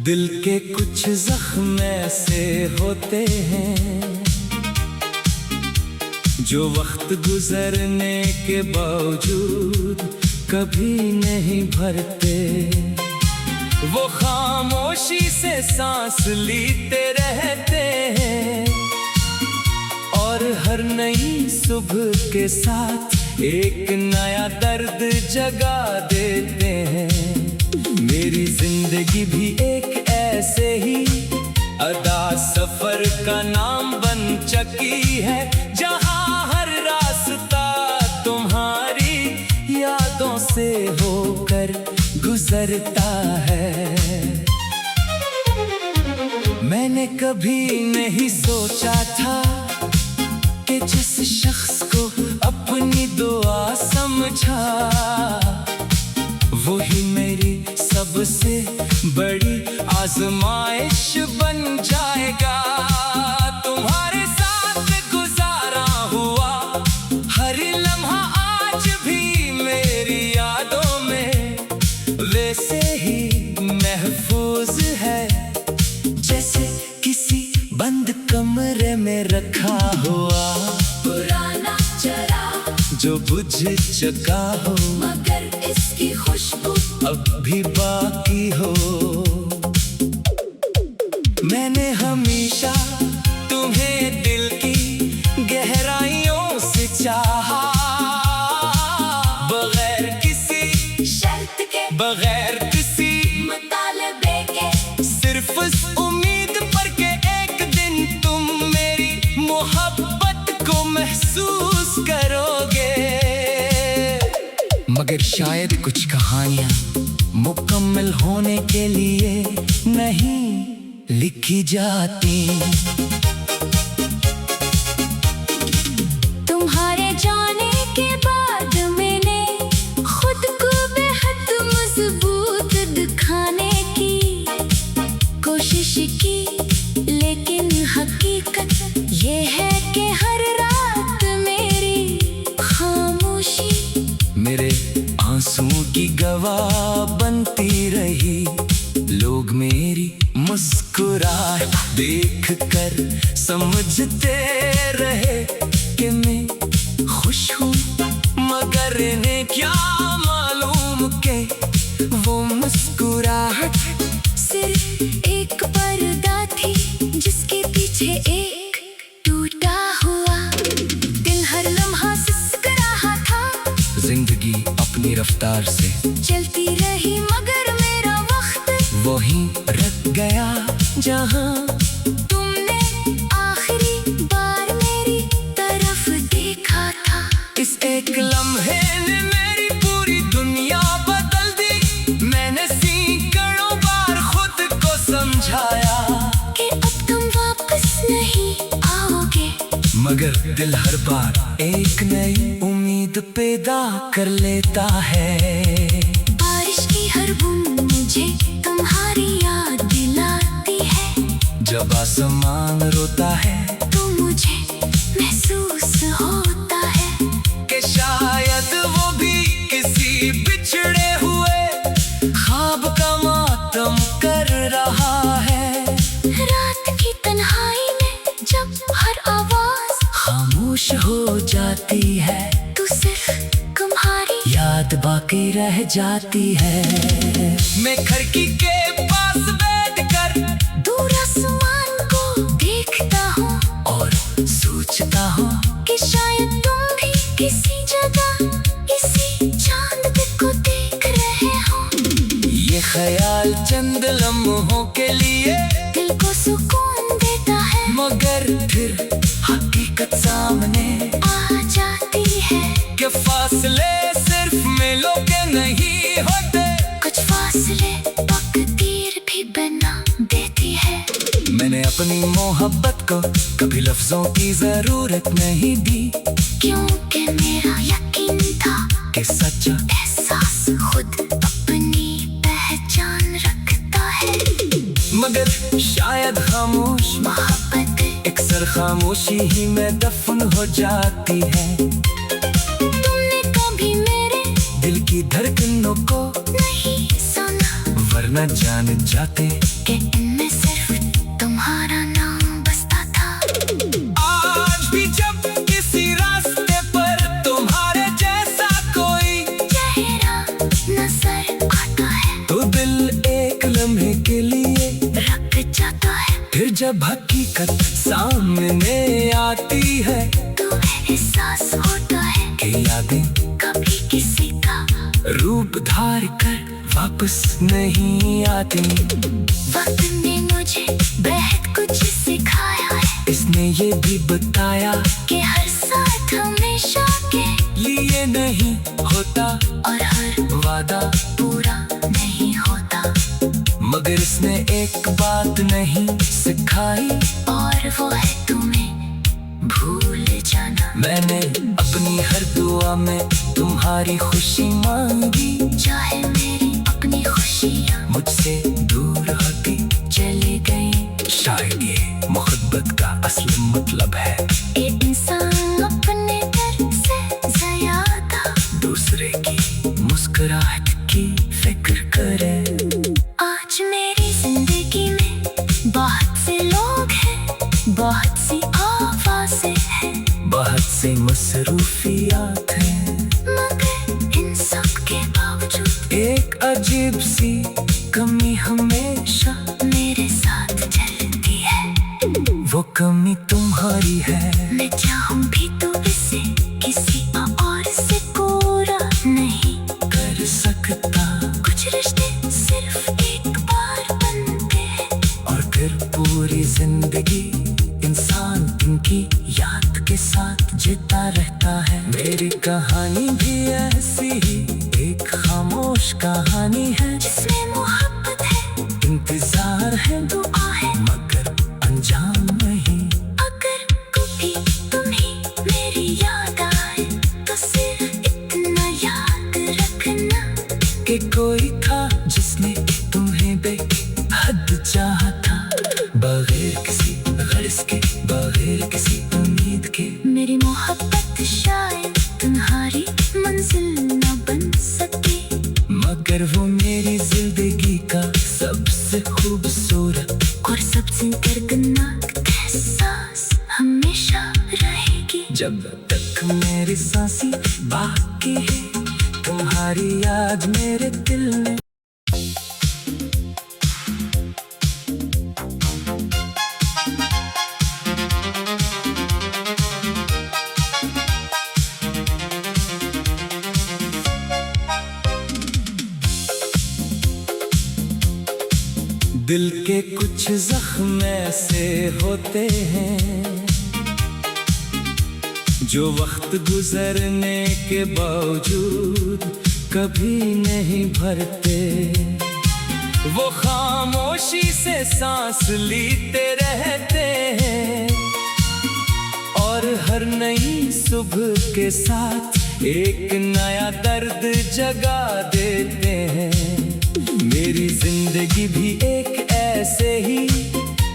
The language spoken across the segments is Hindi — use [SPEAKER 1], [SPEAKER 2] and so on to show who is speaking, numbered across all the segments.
[SPEAKER 1] दिल के कुछ जख्म ऐसे होते हैं जो वक्त गुजरने के बावजूद कभी नहीं भरते। वो खामोशी से सांस लेते रहते हैं और हर नई सुबह के साथ एक नया दर्द जगा देते हैं। मेरी जिंदगी भी एक ऐसे ही अदा सफर का नाम बन चुकी है, जहां हर रास्ता तुम्हारी यादों से होकर गुजरता है। मैंने कभी नहीं सोचा था कि जिस शख्स को अपनी दुआ समझा वही मेरी सबसे बड़ी आजमाइश बन जाएगा। तुम्हारे साथ गुजारा हुआ हर लम्हा आज भी मेरी यादों में वैसे ही महफूज है, जैसे किसी बंद कमरे में रखा हुआ
[SPEAKER 2] पुराना चराग
[SPEAKER 1] जो बुझ चुका हो,
[SPEAKER 2] मगर इसकी खुशबू
[SPEAKER 1] अब भी बाकी हो। मैंने हमेशा तुम्हें दिल की गहराइयों से चाहा, बगैर किसी
[SPEAKER 2] शर्त के,
[SPEAKER 1] बगैर किसी
[SPEAKER 2] मुतालबे के,
[SPEAKER 1] सिर्फ उस उम्मीद पर के एक दिन तुम मेरी मोहब्बत को महसूस करोगे। मगर शायद कुछ कहानियां मुकम्मल होने के लिए नहीं लिखी जाती।
[SPEAKER 2] तुम्हारे जाने के बाद मैंने खुद को बेहद मजबूत दिखाने की कोशिश की, लेकिन हकीकत ये है कि हर रात मेरी खामोशी
[SPEAKER 1] मेरे आंसुओं की गवाह बनती रही। लोग मेरी मुस्कुराहट देखकर समझते रहे कि मैं खुश हूँ, मगर इन्हें क्या मालूम कि वो मुस्कुराहट
[SPEAKER 2] सिर्फ एक पर्दा थी जिसके पीछे एक टूटा हुआ दिल हर लम्हा सिसक रहा था।
[SPEAKER 1] जिंदगी अपनी रफ्तार से
[SPEAKER 2] चलती रही मगर मेरा वक्त
[SPEAKER 1] वहीं रख गया जहां
[SPEAKER 2] तुमने आखिरी बार मेरी तरफ देखा था।
[SPEAKER 1] इस एक लम्हे ने मेरी पूरी दुनिया बदल दी। मैंने सैकड़ों बार खुद को समझाया
[SPEAKER 2] कि अब तुम वापस नहीं आओगे,
[SPEAKER 1] मगर दिल हर बार एक नई उम्मीद पैदा कर लेता है।
[SPEAKER 2] बारिश की हर बूंद मुझे तुम्हारी याद दिलाती है,
[SPEAKER 1] जब आसमान रोता है
[SPEAKER 2] तो मुझे महसूस होता है
[SPEAKER 1] कि शायद वो भी किसी बिछड़े हुए ख्वाब का मातम कर रहा है।
[SPEAKER 2] रात की तन्हाई में जब हर आवाज
[SPEAKER 1] खामोश हो जाती है
[SPEAKER 2] तो सिर्फ तुम्हारी
[SPEAKER 1] याद बाकी रह जाती है। मैं खिड़की के पास बैठकर
[SPEAKER 2] दूर आसमान को देखता हूँ
[SPEAKER 1] और सोचता हूँ
[SPEAKER 2] कि शायद तुम भी किसी जगह इसी चांद को देख रहे हो।
[SPEAKER 1] ये ख्याल चंद लम्हों के लिए
[SPEAKER 2] दिल को सुकून देता है,
[SPEAKER 1] मगर फिर हकीकत सामने
[SPEAKER 2] आ जाती है
[SPEAKER 1] के फासले सिर्फ मिलों के नहीं होते,
[SPEAKER 2] कुछ फासले तकदीर भी बना देती है।
[SPEAKER 1] मैंने अपनी मोहब्बत को कभी लफ्जों की जरूरत नहीं दी,
[SPEAKER 2] क्योंकि मेरा यकीन था
[SPEAKER 1] कि सच्चा
[SPEAKER 2] एहसास खुद अपनी पहचान रखता है।
[SPEAKER 1] मगर शायद खामोश
[SPEAKER 2] मोहब्बत
[SPEAKER 1] अक्सर खामोशी ही में दफन हो जाती है।
[SPEAKER 2] तुमने कभी मेरे
[SPEAKER 1] दिल की धड़कनों को
[SPEAKER 2] नहीं सुना,
[SPEAKER 1] वरना न जान जाते
[SPEAKER 2] कि इनमें सिर्फ तुम्हारा नाम बसता था।
[SPEAKER 1] आज भी जब किसी रास्ते पर तुम्हारे जैसा कोई
[SPEAKER 2] चेहरा नजर आता है
[SPEAKER 1] तो दिल एक लम्हे के लिए
[SPEAKER 2] रख जाता है।
[SPEAKER 1] फिर जब हकीकत सामने आती है
[SPEAKER 2] तो एहसास होता है
[SPEAKER 1] कि यादें
[SPEAKER 2] कभी किसी का
[SPEAKER 1] रूप धार कर वापस नहीं आती।
[SPEAKER 2] वक्त ने मुझे बेहद कुछ सिखाया है।
[SPEAKER 1] इसने ये भी बताया
[SPEAKER 2] कि हर साथ हमेशा के
[SPEAKER 1] लिए नहीं होता
[SPEAKER 2] और हर
[SPEAKER 1] वादा,
[SPEAKER 2] पूरा नहीं होता।
[SPEAKER 1] मगर इसने एक बात नहीं सिखाई
[SPEAKER 2] और वो है तुम्हें भूल जाना।
[SPEAKER 1] मैंने अपनी हर दुआ में तुम्हारी खुशी मांगी,
[SPEAKER 2] चाहे मेरी अपनी खुशियाँ
[SPEAKER 1] मुझसे दूर होती
[SPEAKER 2] चली गई।
[SPEAKER 1] शायद ये मोहब्बत का असली मतलब है
[SPEAKER 2] एक इंसान अपने डर से ज्यादा
[SPEAKER 1] दूसरे की मुस्कुराहट की फिक्र करे।
[SPEAKER 2] आज मेरी जिंदगी में बहुत से लोग हैं, बहुत सी आवाजें हैं,
[SPEAKER 1] बहुत सी मसरूफियात हैं,
[SPEAKER 2] मगर इन सब के बावजूद
[SPEAKER 1] एक अजीब सी कमी हमेशा
[SPEAKER 2] मेरे साथ चलती है।
[SPEAKER 1] वो कमी तुम्हारी है।
[SPEAKER 2] मैं चाहूं भी तो इसे किसी और से पूरा नहीं
[SPEAKER 1] कर सकता
[SPEAKER 2] कुछ रिश्ते सिर्फ एक बार बनते हैं
[SPEAKER 1] और फिर पूरी जिंदगी इंसान इनकी याद के साथ जीता रहता है। मेरी कहानी भी ऐसी ही एक खामोश कहानी है
[SPEAKER 2] जिसमें मोहब्बत है,
[SPEAKER 1] इंतजार है
[SPEAKER 2] दुआ है,
[SPEAKER 1] मगर अंजाम नहीं।
[SPEAKER 2] अगर कभी तुम्हें मेरी याद आए तो सिर्फ इतना याद रखना
[SPEAKER 1] कि कोई था जिसने तुम्हें बेहद चाहा था, बगैर किसी गर्ज के, बगैर किसी उम्मीद के।
[SPEAKER 2] मेरी मोहब्बत शायद तुम्हारी मंजिल न बन सके,
[SPEAKER 1] मगर वो मेरी जिंदगी का सबसे खूबसूरत
[SPEAKER 2] और सबसे दर्दनाक एहसास हमेशा रहेगी।
[SPEAKER 1] जब तक मेरी सांसें बाकी है तुम्हारी याद मेरे दिल में। दिल के कुछ जख्म ऐसे होते हैं जो वक्त गुजरने के बावजूद कभी नहीं भरते। वो खामोशी से सांस लेते रहते हैं और हर नई सुबह के साथ एक नया दर्द जगा देते हैं। मेरी जिंदगी भी एक ऐसे ही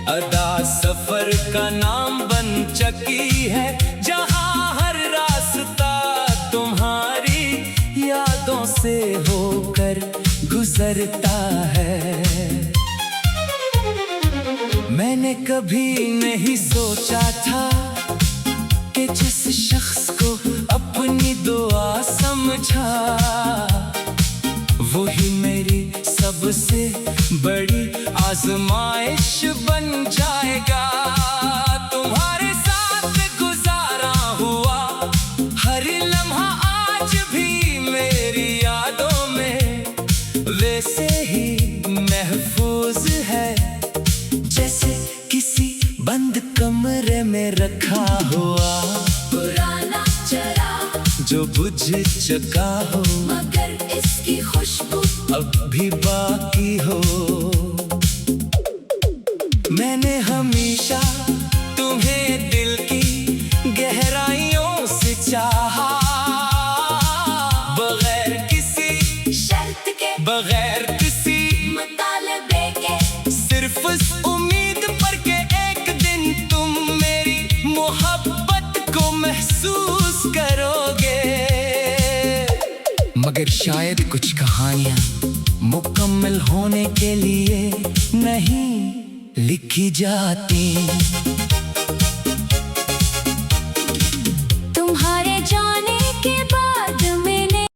[SPEAKER 1] अदा सफर का नाम बन चुकी है, जहां हर रास्ता तुम्हारी यादों से होकर गुजरता है। मैंने कभी नहीं सोचा था कि जिस शख्स को अपनी दुआ समझा वही मेरी सबसे बड़ी आजमाइश बन जाएगा। तुम्हारे साथ गुजारा हुआ हर लम्हा आज भी मेरी यादों में वैसे ही महफूज है, जैसे किसी बंद कमरे में रखा हुआ
[SPEAKER 2] पुराना चराग
[SPEAKER 1] जो बुझ चुका हो,
[SPEAKER 2] मगर इसकी खुशबू
[SPEAKER 1] अब भी बाकी हो। मैंने हमेशा तुम्हें दिल की गहराइयों से चाहा, बगैर किसी
[SPEAKER 2] शर्त के,
[SPEAKER 1] बगैर किसी
[SPEAKER 2] मुतालबे के,
[SPEAKER 1] सिर्फ उस उम्मीद पर के एक दिन तुम मेरी मोहब्बत को महसूस करोगे। मगर शायद कुछ कहानियां मुकम्मल होने के लिए नहीं लिखी जाती।